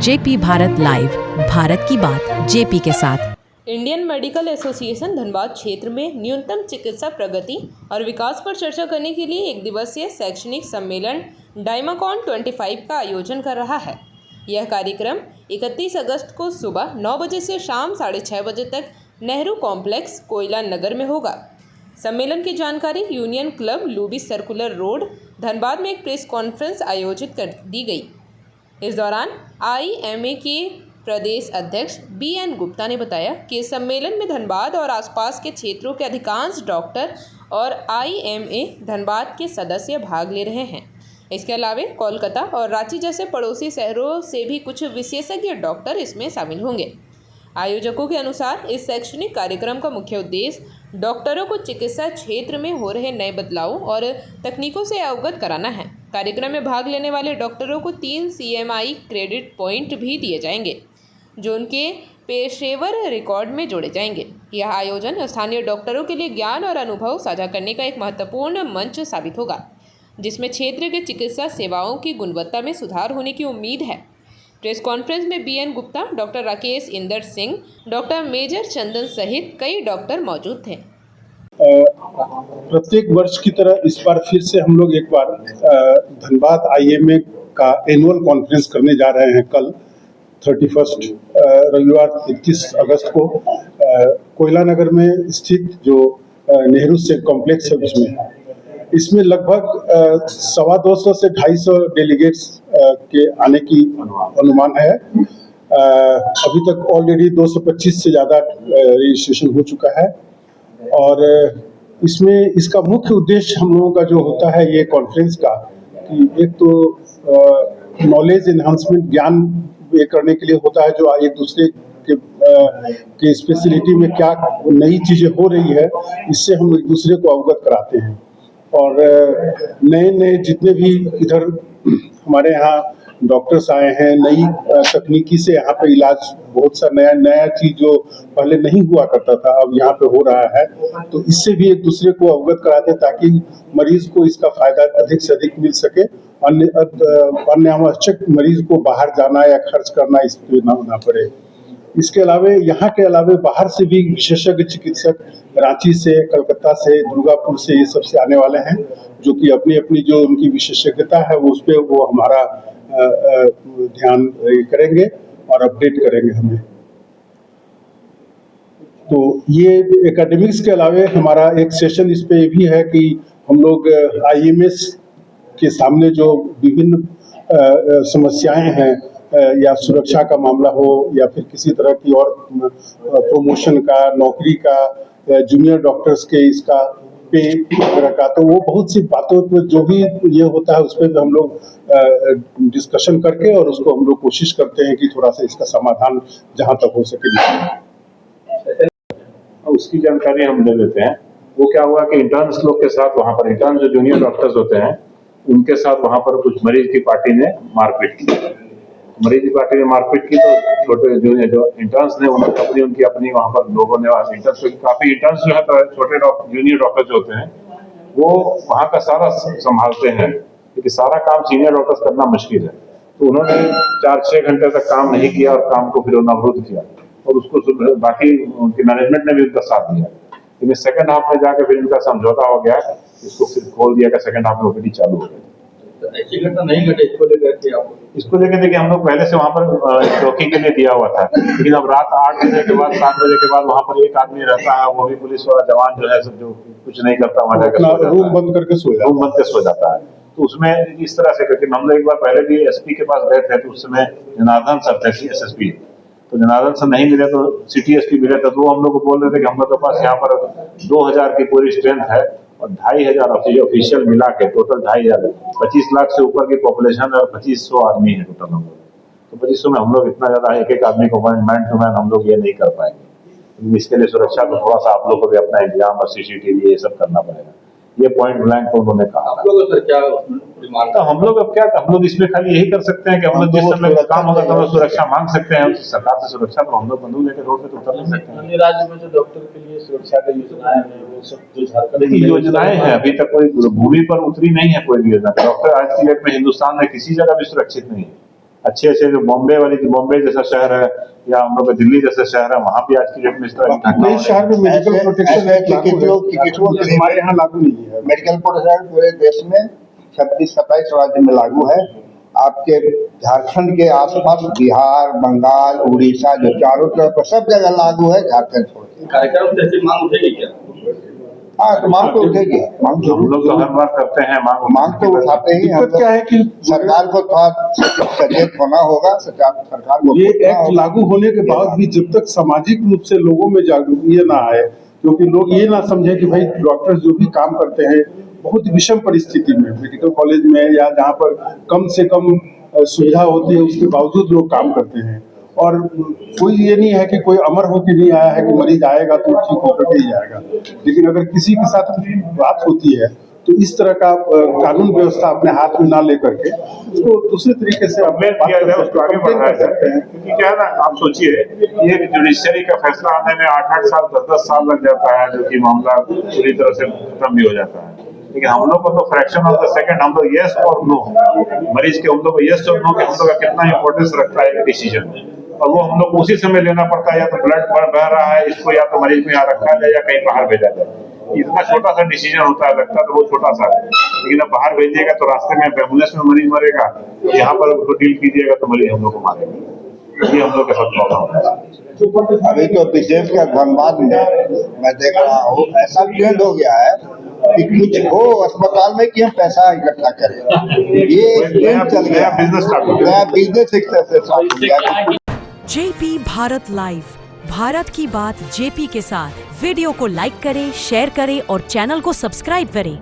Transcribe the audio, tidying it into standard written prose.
JP Bharat live, Bharat की बात JP के साथ। इंडियन मेडिकल एसोसिएशन धनबाद क्षेत्र में न्यूनतम चिकित्सा प्रगति और विकास पर चर्चा करने के लिए एक दिवसीय शैक्षणिक सम्मेलन डाइमाकॉन 25 का आयोजन कर रहा है। यह कार्यक्रम 31 अगस्त को सुबह 9 बजे से शाम 6:30 बजे तक नेहरू कॉम्प्लेक्स, कोयला नगर में होगा। सम्मेलन की जानकारी union club Luby circular road, Dhanbad में एक प्रेस कॉन्फ्रेंस आयोजित कर दी गई। इस दौरान IMA के प्रदेश अध्यक्ष BN गुप्ता ने बताया कि इस सम्मेलन में धनबाद और आसपास के क्षेत्रों के अधिकांश डॉक्टर और IMA धनबाद के सदस्य भाग ले रहे हैं। इसके अलावा कोलकाता और रांची जैसे पड़ोसी शहरों से भी कुछ विशेषज्ञ डॉक्टर इसमें शामिल होंगे। आयोजकों के अनुसार इस शैक्षणिक कार्यक्रम का मुख्य उद्देश्य डॉक्टरों को चिकित्सा क्षेत्र में हो रहे नए बदलावों और तकनीकों से अवगत कराना है। कार्यक्रम में भाग लेने वाले डॉक्टरों को 3 CMI क्रेडिट पॉइंट भी दिए जाएंगे, जो उनके पेशेवर रिकॉर्ड में जोड़े जाएंगे। यह आयोजन स्थानीय डॉक्टरों के लिए ज्ञान और अनुभव साझा करने का एक महत्वपूर्ण मंच साबित होगा, जिसमें क्षेत्र के चिकित्सा सेवाओं की गुणवत्ता में सुधार होने की उम्मीद है। प्रेस कॉन्फ्रेंस में BN Gupta, doctor Rakesh Inder Singh, doctor major Chandan सहित कई डॉक्टर मौजूद थे। प्रत्येक वर्ष की तरह इस बार फिर से हम लोग एक बार धनबाद IMA का एनुअल कॉन्फ्रेंस करने जा रहे हैं। कल 31 रविवार 31 अगस्त को कोयला नगर में स्थित जो नेहरू से कॉम्प्लेक्स है इसमें लगभग 250 से 250 डेलीगेट्स के आने की अनुमान है। अभी तक ऑलरेडी 225 से ज़्यादा रजिस्ट्रेशन हो चुका है और इसमें इसका मुख्य उद्देश्य हम लोगों का जो होता है ये कॉन्फ्रेंस का, कि एक तो नॉलेज एनहांसमेंट, ज्ञान ये करने के लिए होता है, जो एक दूसरे के स्पेशलिटी में क्या नई चीज़ें हो रही है, इससे हम एक दूसरे को अवगत कराते हैं। और नए नए जितने भी इधर हमारे यहाँ डॉक्टर्स आए हैं, नई तकनीकी से यहाँ पे इलाज बहुत सा नया चीज़ जो पहले नहीं हुआ करता था अब यहाँ पे हो रहा है, तो इससे भी एक दूसरे को अवगत कराते हैं ताकि मरीज को इसका फायदा अधिक से अधिक मिल सके। अन्य आवश्यक मरीज को बाहर जाना या खर्च करना इस पे ना पड़े। इसके अलावा यहाँ के अलावा बाहर से भी विशेषज्ञ चिकित्सक रांची से, कलकत्ता से, दुर्गापुर से, ये सब से आने वाले हैं, जो कि अपनी अपनी जो उनकी विशेषज्ञता है उस पर वो हमारा ध्यान करेंगे और अपडेट करेंगे हमें। तो ये एकेडमिक्स के अलावा हमारा एक सेशन इस पे भी है कि हम लोग IMS के सामने जो विभिन्न समस्याएं हैं, या सुरक्षा का मामला हो या फिर किसी तरह की और प्रमोशन का, नौकरी का, जूनियर डॉक्टर्स के इसका पे वगैरह का, तो वो बहुत सी बातों पर जो भी ये होता है उस पर हम लोग डिस्कशन करके और उसको हम लोग कोशिश करते हैं कि थोड़ा सा इसका समाधान जहाँ तक हो सके उसकी जानकारी हम ले लेते हैं। वो क्या हुआ कि इंटर्न्स लोग के साथ वहाँ पर इंटर्न जो जूनियर डॉक्टर्स होते हैं उनके साथ वहाँ पर कुछ मरीज की पार्टी ने मारपीट की। मरीज की पार्टी ने मारपीट की तो छोटे जूनियर जो इंटर्न्स ने उनकी अपनी वहाँ पर लोगों ने इंटर्न्स काफी इंटर्न्स जो है छोटे जूनियर डॉक्टर जो होते हैं वो वहाँ का सारा संभालते हैं, क्योंकि सारा काम सीनियर डॉक्टर्स करना मुश्किल है। तो उन्होंने 4-6 घंटे तक काम नहीं किया और काम को फिर अवरुद्ध किया और उसको बाकी उनकी मैनेजमेंट ने भी उनका साथ दिया। लेकिन सेकंड हाफ में जाकर फिर इनका समझौता हो गया, इसको फिर खोल दिया कि सेकंड हाफ में OPD चालू हो गई। तो ऐसी घटना नहीं घटे इसको लेकर देखिए हम लोग पहले से वहाँ पर चौकी के लिए दिया हुआ था, लेकिन अब रात 8 बजे के बाद 7 बजे के बाद वहाँ पर एक आदमी रहता है, वो भी पुलिस वाला जवान जो है जो कुछ नहीं करता, वहाँ जाकर रूम बंद करके सो जाता है। तो उसमें इस तरह से करके हम लोग एक बार पहले भी SP के पास गए थे, तो उस समय जनार्दन सर थे SSP, तो जनार्दन सर नहीं मिले तो सिटी SP मिले थे, तो वो हम लोग को बोल रहे थे कि हम लोग के पास यहाँ पर 2000 की पूरी स्ट्रेंथ है और 2500 ऑफिशियल मिला के टोटल 2500, 25 लाख से ऊपर की पॉपुलेशन है और 2500 आदमी है टोटल हम लोग। तो 2500 में हम लोग इतना ज्यादा एक आदमी को मैन टू मैन हम लोग ये नहीं कर पाएंगे। इसके लिए सुरक्षा को थोड़ा सा आप लोग को भी अपना इंतजाम और CCTV ये सब करना पड़ेगा, ये पॉइंट ब्लैंक को उन्होंने कहा। तो हम लोग अब क्या, हम लोग इसमें खाली यही कर सकते हैं कि हम लोग जिस समय काम होगा तो हम लोग सुरक्षा मांग सकते हैं सरकार से सुरक्षा, तो हम लोग बंदूक लेकर रोड पे तो उतर नहीं सकते हैं। अन्य राज्य में जो डॉक्टर के लिए सुरक्षा की योजनाएं हैं वो सब जो झारखंड की योजनाएं हैं, अभी तक कोई भूमि पर उतरी नहीं है कोई भी योजना। डॉक्टर आज की डेट में हिंदुस्तान में किसी जगह भी सुरक्षित नहीं है। अच्छे अच्छे जो बॉम्बे जैसा शहर है या हम लोग का दिल्ली जैसा शहर है, वहाँ भी आज की डेट में इस तरह की घटना नए हो रही शहर में मेडिकल प्रोटेक्शन एक्ट लागू है, हमारे यहाँ लागू नहीं है। मेडिकल प्रोटेक्शन पूरे देश में 26-27 राज्य में लागू है। आपके झारखंड के आसपास बिहार, बंगाल, उड़ीसा जो चारों तरफ सब जगह लागू है, झारखंड छोड़ के। कार्यक्रम से ऐसी मांग उठेगी क्या? हाँ, तो मांग तो उठेगी, मांग है। हम लोग तो हर बार करते हैं मांग तो उठाते ही हम। दिक्कत क्या है कि सरकार को थोड़ा सचेत होना होगा, सरकार को ये एक्ट लागू होने के बाद भी जब तक सामाजिक रूप से लोगों में जागरूकता ना आए, क्योंकि लोग ये ना समझे कि भाई डॉक्टर जो भी काम करते हैं बहुत विषम परिस्थिति में मेडिकल कॉलेज में या जहाँ पर कम से कम सुविधा होती है उसके बावजूद लोग काम करते हैं, और कोई ये नहीं है कि कोई अमर होकर नहीं आया है कि मरीज आएगा तो ठीक होकर के ही जाएगा। लेकिन अगर किसी के साथ बात होती है तो इस तरह का कानून व्यवस्था अपने हाथ में ना लेकर के उसको दूसरे तरीके से कंप्लेन किया जाए, उसको आगे बढ़ाया सकते हैं। क्योंकि क्या है ना, आप सोचिए ये जुडिशरी का फैसला आने में 8-8 साल 10-10 साल लग जाता है, जो कि मामला पूरी तरह से खत्म भी हो जाता है। लेकिन हम लोग को तो फ्रैक्शन ऑफ द सेकंड हम लोग यस और नो, मरीज के हम लोग को यस और नो के हम लोग का कितना इंपॉर्टेंस रखता है डिसीजन, और वो हम लोग को उसी समय लेना पड़ता है। या तो ब्लड बह रहा है, इसको या तो मरीज को यहाँ रखा जाए या कहीं बाहर भेजा जाए। इतना छोटा सा डिसीजन होता है, लगता है तो बहुत छोटा सा है, लेकिन अब बाहर भेजिएगा तो रास्ते में एम्बुलेंस में मरीज मरेगा, यहाँ पर उसको डील कीजिएगा तो मरीज हम लोग को मारेगा। ये हम लोग के साथ प्रॉब्लम है। अभी तो विशेष कर धनबाद में मैं देख रहा हूँ ऐसा ट्रेंड हो गया है कि कुछ हो अस्पताल में कि हम पैसा इकट्ठा करें, ये ट्रेंड चल गया, नया बिजनेस एक तरह से स्टार्ट हो गया। जेपी भारत लाइव, भारत की बात जेपी के साथ। वीडियो को लाइक करें, शेयर करें और चैनल को सब्सक्राइब करें।